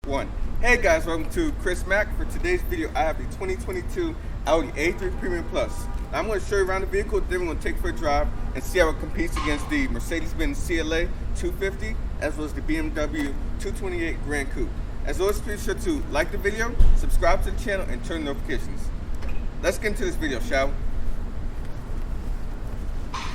One. Hey guys, welcome to Chris Mack. For today's video, I have the 2022 Audi A3 Premium Plus. Now, I'm going to show you around the vehicle, then we're going to take it for a drive and see how it competes against the Mercedes-Benz CLA 250 as well as the BMW 228 Grand Coupe. As always, please sure to like the video, subscribe to the channel, and turn notifications. Let's get into this video, shall we?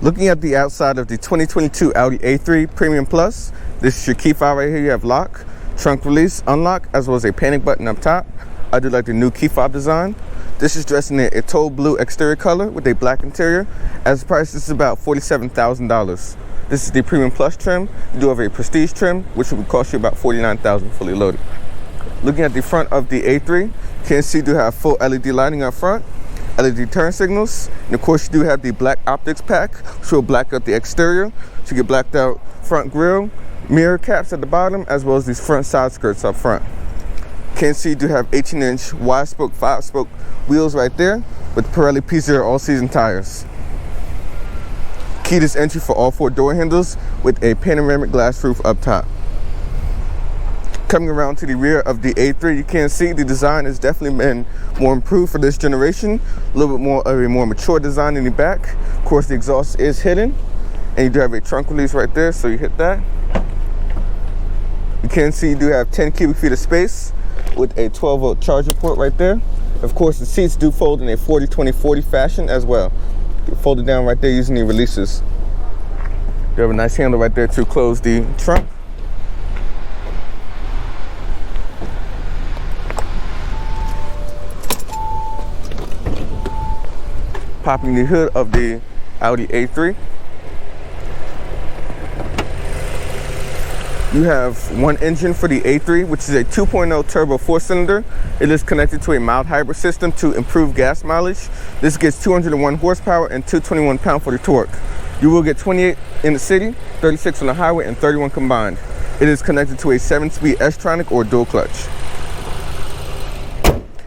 Looking at the outside of the 2022 Audi A3 Premium Plus, this is your key fob right here. You have lock, trunk release, unlock, as well as a panic button up top. I do like the new key fob design. This is dressed in the Atoll Blue exterior color with a black interior. As the price, this is about $47,000. This is the Premium Plus trim. You do have a Prestige trim, which would cost you about $49,000 fully loaded. Looking at the front of the A3, you can see you do have full LED lighting up front, LED turn signals, and of course you do have the black optics pack, which will black out the exterior. So you get blacked out front grille, mirror caps at the bottom, as well as these front side skirts up front. You can see you do have 18-inch wide spoke, 5-spoke wheels right there with Pirelli P0 all-season tires. Keyless entry for all 4 door handles with a panoramic glass roof up top. Coming around to the rear of the A3, you can see the design has definitely been more improved for this generation. A little bit more of a more mature design in the back. Of course, the exhaust is hidden, and you do have a trunk release right there, so you hit that. You can see you do have 10 cubic feet of space with a 12-volt charger port right there. Of course, the seats do fold in a 40-20-40 fashion as well. You fold it down right there using the releases. You have a nice handle right there to close the trunk. Popping the hood of the Audi A3. You have one engine for the A3, which is a 2.0 turbo 4-cylinder. It is connected to a mild hybrid system to improve gas mileage. This gets 201 horsepower and 221 pound-foot of torque. You will get 28 in the city, 36 on the highway, and 31 combined. It is connected to a 7-speed S-tronic or dual clutch.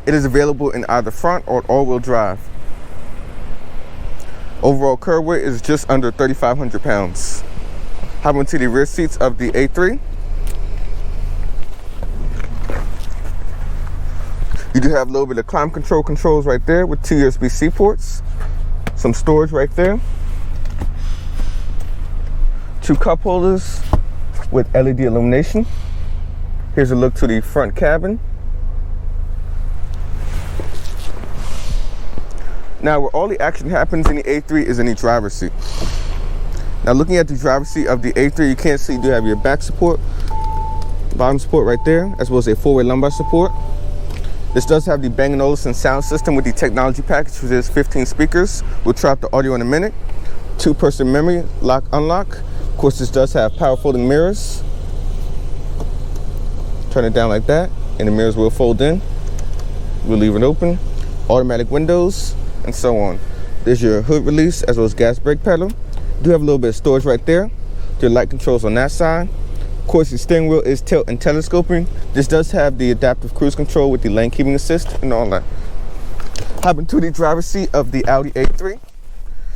It is available in either front or all-wheel drive. Overall curb weight is just under 3,500 pounds. Hopping to the rear seats of the A3. You do have a little bit of climate control controls right there with 2 USB-C ports. Some storage right there. 2 cup holders with LED illumination. Here's a look to the front cabin. Now, where all the action happens in the A3 is in the driver's seat. Now, looking at the driver's seat of the A3, you can see you do have your back support, bottom support right there, as well as a 4-way lumbar support. This does have the Bang & Olufsen sound system with the technology package, which is 15 speakers. We'll try out the audio in a minute. 2-person memory, lock, unlock. Of course, this does have power folding mirrors. Turn it down like that, and the mirrors will fold in. We'll leave it open. Automatic windows, and so on. There's your hood release as well as gas brake pedal. You do have a little bit of storage right there. Your light controls on that side. Of course, the steering wheel is tilt and telescoping. This does have the adaptive cruise control with the lane keeping assist and all that. Hopping to the driver's seat of the Audi A3.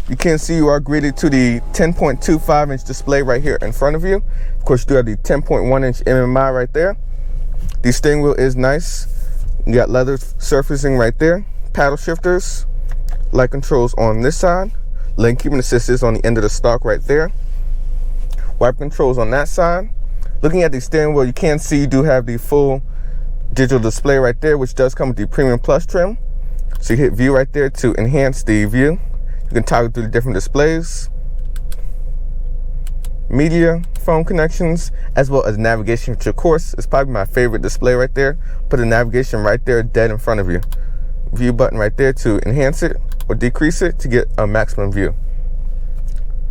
You can see you are greeted to the 10.25-inch display right here in front of you. Of course, you do have the 10.1-inch MMI right there. The steering wheel is nice. You got leather surfacing right there. Paddle shifters. Light controls on this side. Lane keeping assist is on the end of the stalk right there. Wiper controls on that side. Looking at the steering wheel, you can see you do have the full digital display right there, which does come with the Premium Plus trim. So you hit view right there to enhance the view. You can toggle through the different displays, media, phone connections, as well as navigation, which of course is probably my favorite display right there. Put the navigation right there dead in front of you. View button right there to enhance it or decrease it to get a maximum view.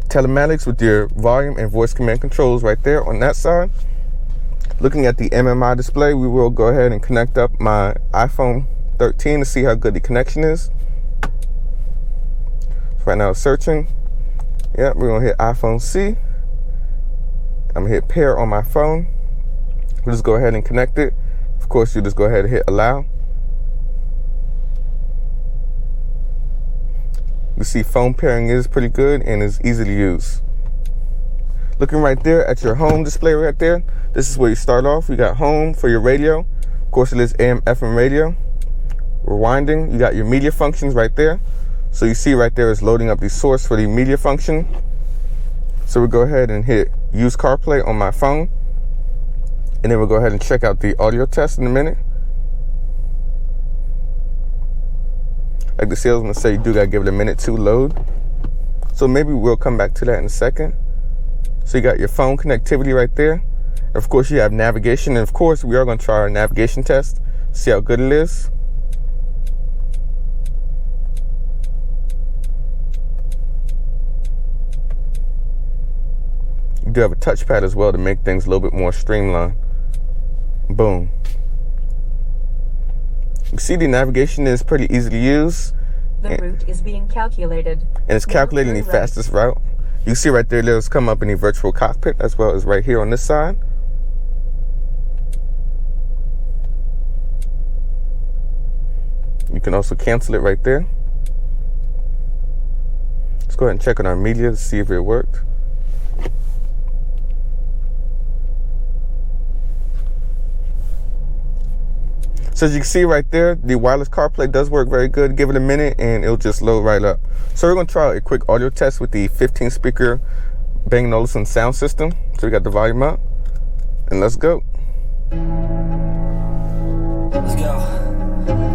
Telematics with your volume and voice command controls right there on that side. Looking at the MMI display, we will go ahead and connect up my iPhone 13 to see how good the connection is. So right now it's searching. Yeah, we're gonna hit iPhone C. I'm gonna hit pair on my phone. We'll just go ahead and connect it. Of course, you just go ahead and hit allow. You see phone pairing is pretty good and is easy to use. Looking right there at your home display right there, this is where you start off. You got home for your radio. Of course, it is AM, FM radio. Rewinding, you got your media functions right there. So you see right there is loading up the source for the media function. So we'll go ahead and hit use CarPlay on my phone. And then we'll go ahead and check out the audio test in a minute. Like the salesman said, you do gotta give it a minute to load. So maybe we'll come back to that in a second. So you got your phone connectivity right there. And of course, you have navigation. And of course, we are gonna try our navigation test, see how good it is. You do have a touchpad as well to make things a little bit more streamlined. Boom. You see the navigation is pretty easy to use. The route is being calculated. And it's calculating the fastest route. You see right there, it'll come up in the virtual cockpit as well as right here on this side. You can also cancel it right there. Let's go ahead and check on our media to see if it worked. So as you can see right there, the wireless CarPlay does work very good. Give it a minute and it'll just load right up. So we're going to try a quick audio test with the 15 speaker Bang & Olufsen sound system. So we got the volume up and let's go. Let's go.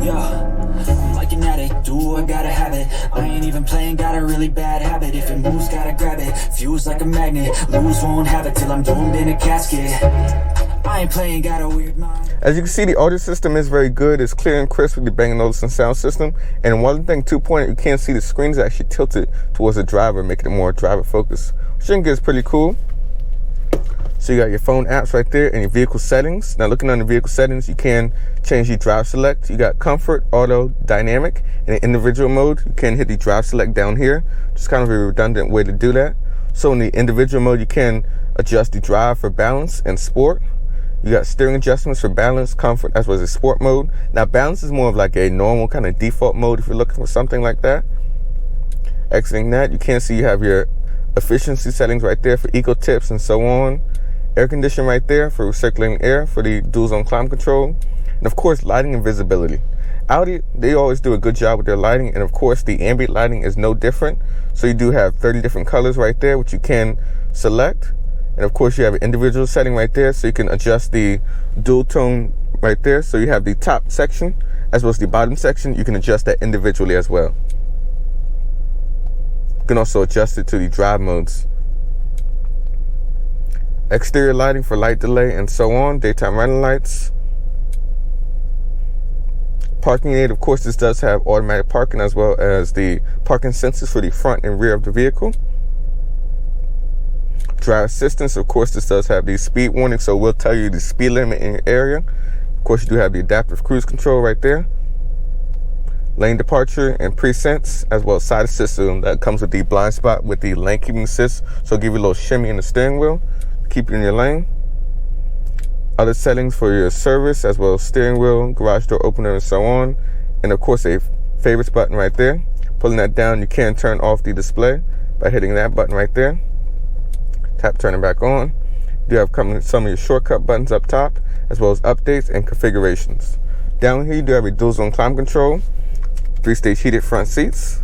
Yeah, I'm like an addict, do I gotta have it. I ain't even playing, got a really bad habit. If it moves, gotta grab it, fuse like a magnet. Lose, won't have it till I'm doomed in a casket. I ain't playing, got a weird mind. As you can see, the audio system is very good. It's clear and crisp with the Bang & Olufsen sound system. And one thing, 2 you can't see the screen is actually tilted towards the driver, making it more driver focused, which I think is pretty cool. So you got your phone apps right there and your vehicle settings. Now looking on the vehicle settings, you can change the drive select. You got comfort, auto, dynamic, and in individual mode, you can hit the drive select down here. Just kind of a redundant way to do that. So in the individual mode, you can adjust the drive for balance and sport. You got steering adjustments for balance, comfort, as well as a sport mode. Now, balance is more of like a normal kind of default mode if you're looking for something like that. Exiting that, you can see you have your efficiency settings right there for eco tips and so on. Air conditioning right there for recirculating air for the dual zone climate control. And of course, lighting and visibility. Audi, they always do a good job with their lighting. And of course, the ambient lighting is no different. So you do have 30 different colors right there, which you can select. And of course, you have an individual setting right there, so you can adjust the dual tone right there. So you have the top section as well as the bottom section. You can adjust that individually as well. You can also adjust it to the drive modes. Exterior lighting for light delay and so on. Daytime running lights. Parking aid, of course, this does have automatic parking as well as the parking sensors for the front and rear of the vehicle. Drive assistance, of course, this does have the speed warning, so we'll tell you the speed limit in your area. Of course, you do have the adaptive cruise control right there. Lane departure and presets, as well as side assist system that comes with the blind spot with the lane keeping assist, so give you a little shimmy in the steering wheel to keep you in your lane. Other settings for your service, as well as steering wheel, garage door opener, and so on. And of course, a favorites button right there. Pulling that down, you can turn off the display by hitting that button right there. Tap turning back on. You have some of your shortcut buttons up top, as well as updates and configurations. Down here, you do have a dual zone climate control, 3-stage heated front seats,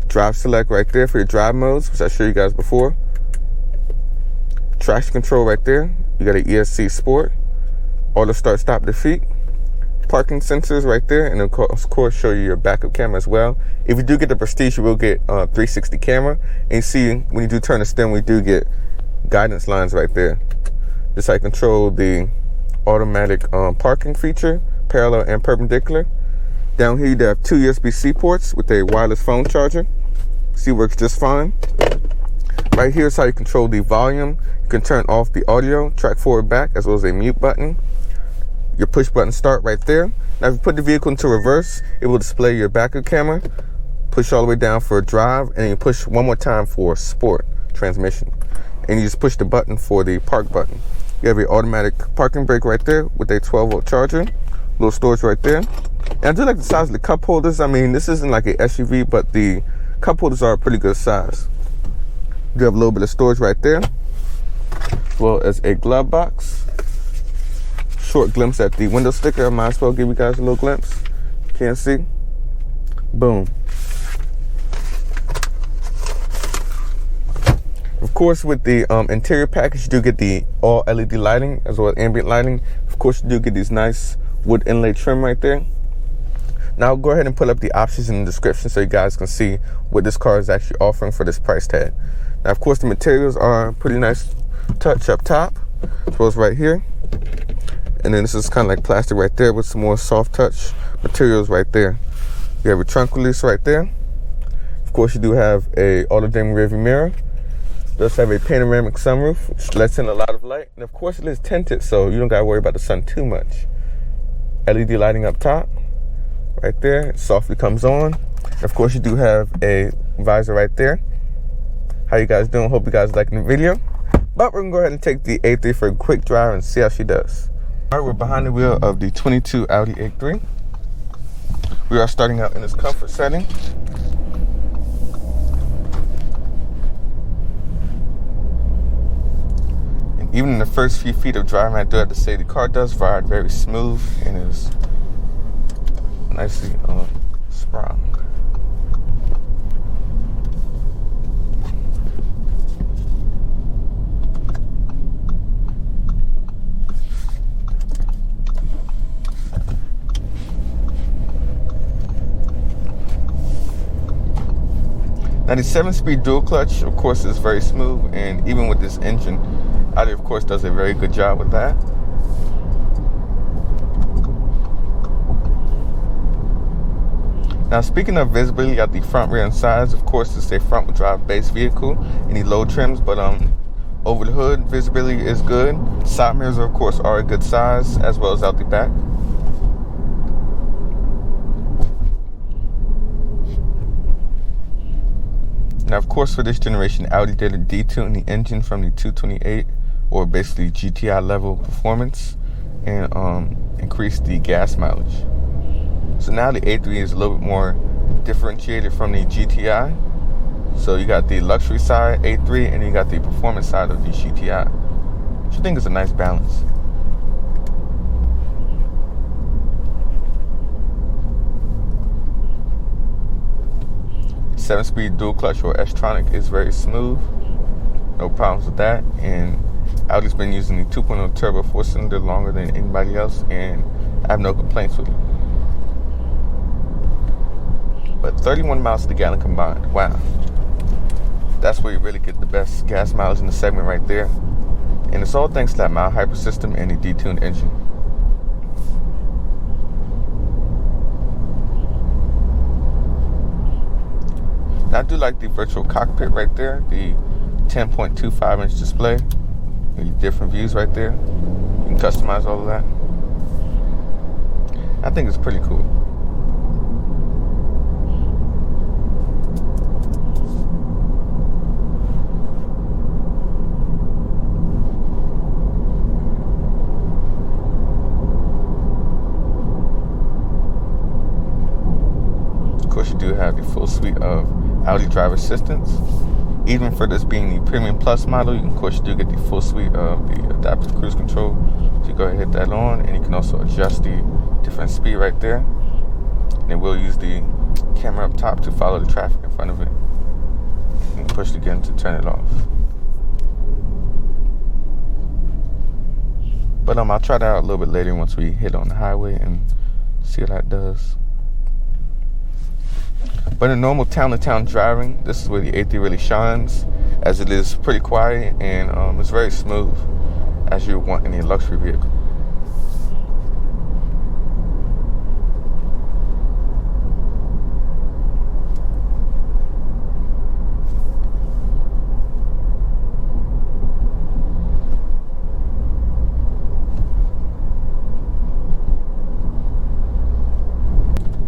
drive select right there for your drive modes, which I showed you guys before. Traction control right there. You got an ESC Sport, auto start stop defeat, parking sensors right there, and of course show you your backup camera as well. If you do get the Prestige, you will get 360 camera, and you see when you do turn the steering, we do get guidance lines right there. Just like control the automatic parking feature, parallel and perpendicular. Down here you have 2 USB-C ports with a wireless phone charger. See, works just fine. Right here is how you control the volume. You can turn off the audio, track forward back, as well as a mute button. Your push button start right there. Now if you put the vehicle into reverse, it will display your backup camera. Push all the way down for drive, and then you push one more time for sport transmission. And you just push the button for the park button. You have your automatic parking brake right there with a 12-volt charger. Little storage right there. And I do like the size of the cup holders. I mean, this isn't like an SUV, but the cup holders are a pretty good size. You have a little bit of storage right there, as well as a glove box. Short glimpse at the window sticker. I might as well give you guys a little glimpse. Can't see. Boom. Of course, with the interior package, you do get the all LED lighting as well as ambient lighting. Of course, you do get these nice wood inlay trim right there. Now, I'll go ahead and put up the options in the description so you guys can see what this car is actually offering for this price tag. Now, of course, the materials are pretty nice touch up top, as well as right here. And then this is kind of like plastic right there with some more soft touch materials right there. You have a trunk release right there. Of course, you do have a auto-dimming rearview mirror. It does have a panoramic sunroof, which lets in a lot of light. And of course, it is tinted, so you don't got to worry about the sun too much. LED lighting up top, right there. It softly comes on. And of course, you do have a visor right there. How you guys doing? Hope you guys liking the video. But we're going to go ahead and take the A3 for a quick drive and see how she does. All right, we're behind the wheel of the 22 Audi A3. We are starting out in its comfort setting. Even in the first few feet of driving, I do have to say the car does ride very smooth and is nicely sprung. Now the 7-speed dual clutch, of course, is very smooth, and even with this engine, Audi, of course, does a very good job with that. Now, speaking of visibility, you got the front, rear, and sides. Of course, it's a front-wheel drive base vehicle. Any low trims, but over the hood, visibility is good. Side mirrors, of course, are a good size, as well as out the back. Now, of course, for this generation, Audi did a detune the engine from the 228, or basically GTI level performance, and increase the gas mileage. So now the A3 is a little bit more differentiated from the GTI. So you got the luxury side A3, and you got the performance side of the GTI, which I think is a nice balance. Seven-speed dual clutch or S-tronic is very smooth. No problems with that. And Audi's been using the 2.0 turbo 4-cylinder longer than anybody else, and I have no complaints with it. But 31 miles to the gallon combined. Wow. That's where you really get the best gas mileage in the segment right there. And it's all thanks to that mild hyper system and the detuned engine. Now, I do like the virtual cockpit right there, the 10.25-inch display, with different views right there. You can customize all of that. I think it's pretty cool. Of course, you do have the full suite of Audi driver assistance. Even for this being the Premium Plus model, you can, of course, you do get the full suite of the adaptive cruise control. So you go ahead and hit that on, and you can also adjust the different speed right there. And it will use the camera up top to follow the traffic in front of it. You can push it again to turn it off. But I'll try that out a little bit later once we hit on the highway and see how that does. But in normal town-to-town driving, this is where the A3 really shines, as it is pretty quiet and it's very smooth, as you want in a luxury vehicle.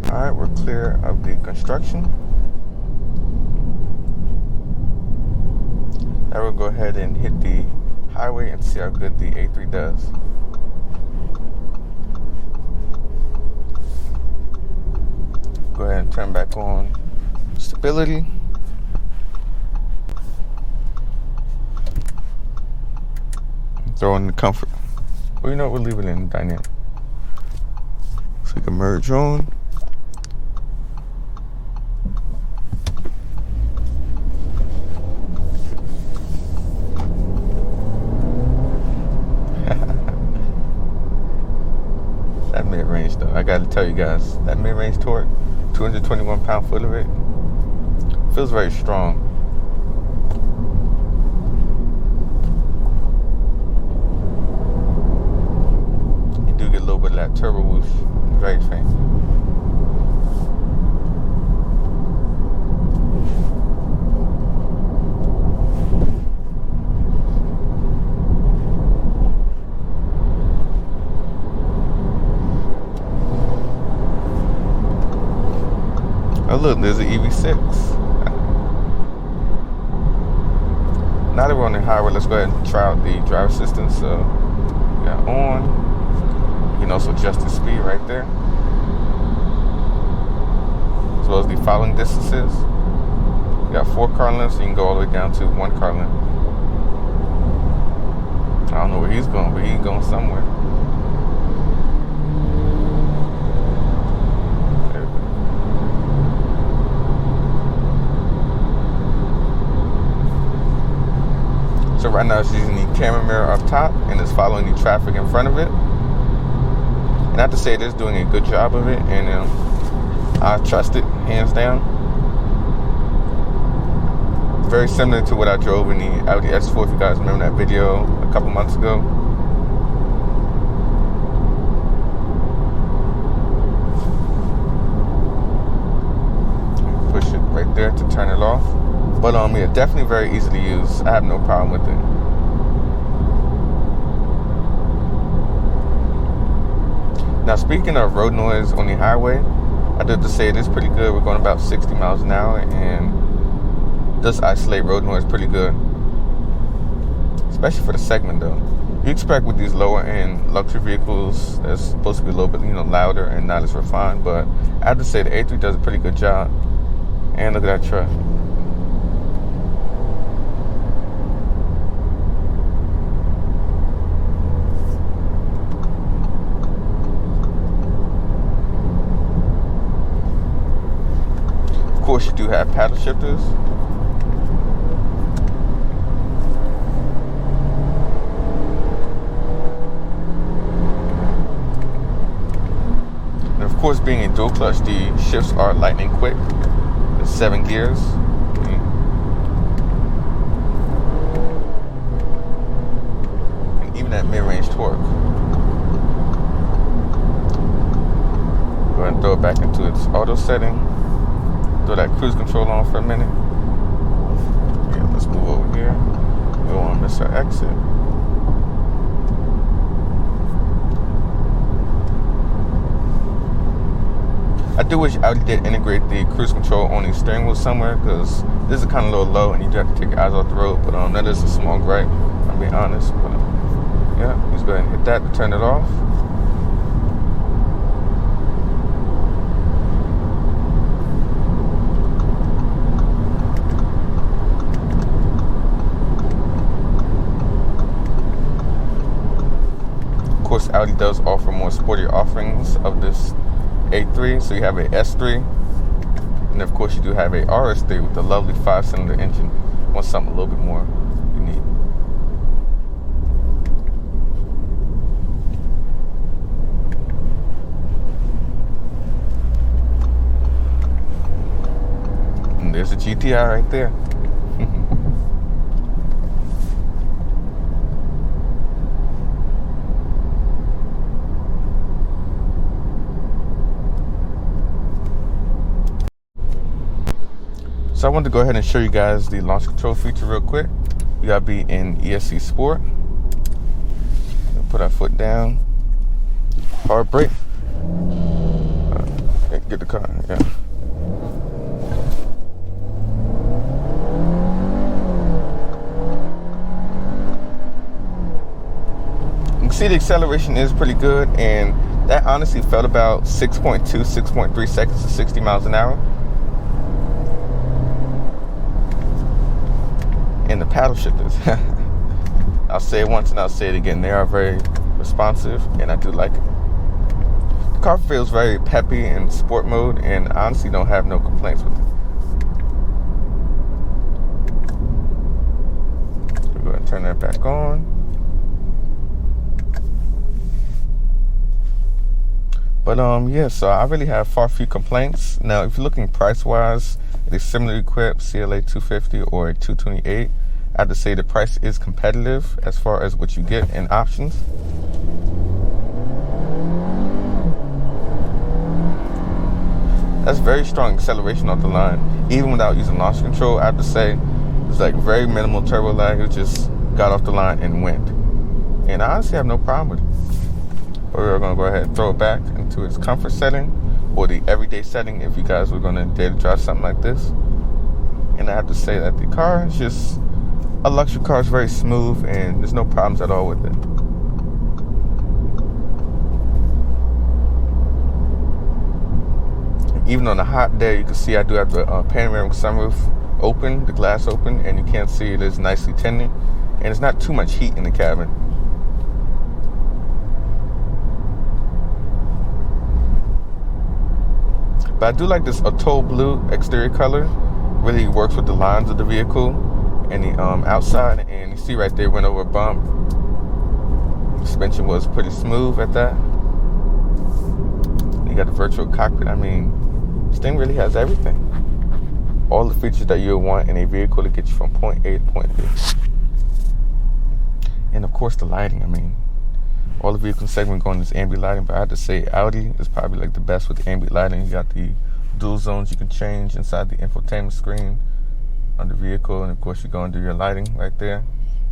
Alright, we're clear of the construction. Now we'll go ahead and hit the highway and see how good the A3 does. Go ahead and turn back on stability. throw in the comfort. Well, you know what, we'll leave it in dynamic. So you can merge on. That mid-range though, I gotta tell you guys, that mid-range torque, 221 pound-foot of it, feels very strong. You do get a little bit of that turbo whoosh, very faint. Oh look, there's an EV6. Now that we're on the highway, let's go ahead and try out the driver assistance. So, we got on. You can also adjust the speed right there. As well as the following distances. You got 4 car lengths, so you can go all the way down to 1 car length. I don't know where he's going, but he's going somewhere. So right now it's using the camera mirror up top and it's following the traffic in front of it. And I have to say it is doing a good job of it, and I trust it, hands down. Very similar to what I drove in the Audi S4, if you guys remember that video a couple months ago. Push it right there to turn it off. But yeah, definitely very easy to use. I have no problem with it. Now, speaking of road noise on the highway, I do have to say it is pretty good. We're going about 60 miles an hour, and it does isolate road noise pretty good. Especially for the segment, though. You expect with these lower end luxury vehicles, that's supposed to be a little bit, louder and not as refined. But I have to say the A3 does a pretty good job. And look at that truck. Of course, you do have paddle shifters. And of course, being a dual clutch, the shifts are lightning quick. There's 7 gears. And even that mid-range torque. Go ahead and throw it back into its auto setting. Throw that cruise control on for a minute. Yeah, let's move over here. We don't want to miss our exit. I do wish Audi did integrate the cruise control on the steering wheel somewhere, because this is kind of a little low and you do have to take your eyes off the road. But that is a small gripe, I'm being honest. But yeah, let's go ahead and hit that to turn it off. Of course, Audi does offer more sporty offerings of this A3. So you have a S3, and of course you do have a RS3 with a lovely 5-cylinder engine. Want something a little bit more unique. And there's a GTI right there. So I wanted to go ahead and show you guys the launch control feature real quick. We gotta be in ESC Sport. Put our foot down. Hard brake. Get the car, yeah. You can see the acceleration is pretty good, and that honestly felt about 6.2, 6.3 seconds to 60 miles an hour. And the paddle shifters. I'll say it once and I'll say it again. They are very responsive, and I do like it. The car feels very peppy in sport mode, and I honestly don't have no complaints with it. So go ahead and turn that back on. But yeah, so I really have far few complaints. Now, if you're looking price-wise, it is similarly equipped CLA 250 or a 228. I have to say the price is competitive as far as what you get in options. That's very strong acceleration off the line. Even without using launch control, I have to say it's like very minimal turbo lag. It just got off the line and went. And I honestly have no problem with it. But we're going to go ahead and throw it back into its comfort setting, or the everyday setting if you guys were going to dare to drive something like this. And I have to say that the car is just a luxury car. Is very smooth and there's no problems at all with it. Even on a hot day, you can see I do have the panoramic sunroof open, the glass open, and you can't see it is nicely tinted, and it's not too much heat in the cabin. But I do like this Atoll Blue exterior color. Really works with the lines of the vehicle and the outside. And you see right there, went over a bump. Suspension was pretty smooth at that. You got the virtual cockpit. I mean, this thing really has everything. All the features that you would want in a vehicle to get you from point A to point B. And of course the lighting. I mean, all the vehicle segment going is ambient lighting, but I have to say Audi is probably like the best with the ambient lighting. You got the dual zones you can change inside the infotainment screen on the vehicle, and of course you go and do your lighting right there.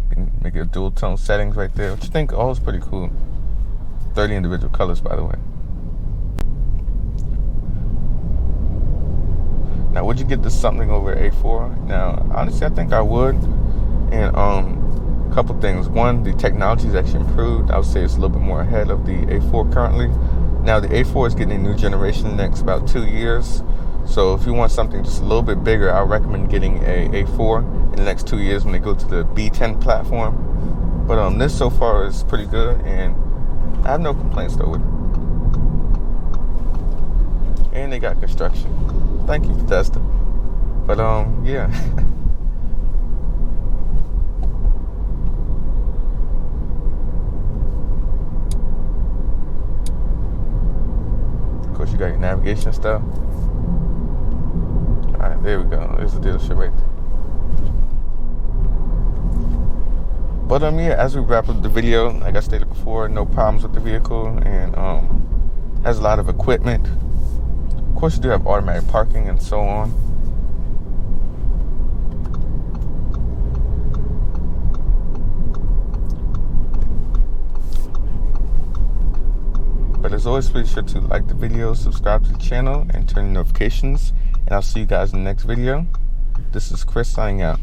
You can make it dual tone settings right there, which I think all is pretty cool. 30 individual colors, by the way. Now, would you get this something over A4? Now, honestly, I think I would. And a couple things. One, the technology is actually improved. I would say it's a little bit more ahead of the A4 currently. Now, the A4 is getting a new generation in the next about 2 years. So if you want something just a little bit bigger, I recommend getting a A4 in the next 2 years when they go to the B10 platform. But this so far is pretty good, and I have no complaints though with it. And they got construction. Thank you, Bethesda. But yeah. Of course, you got your navigation stuff. All right, there we go. There's the dealership right there. But yeah, as we wrap up the video, like I stated before, no problems with the vehicle, and has a lot of equipment. Of course, you do have automatic parking and so on. But as always, please sure to like the video, subscribe to the channel, and turn on notifications. And I'll see you guys in the next video. This is Chris signing out.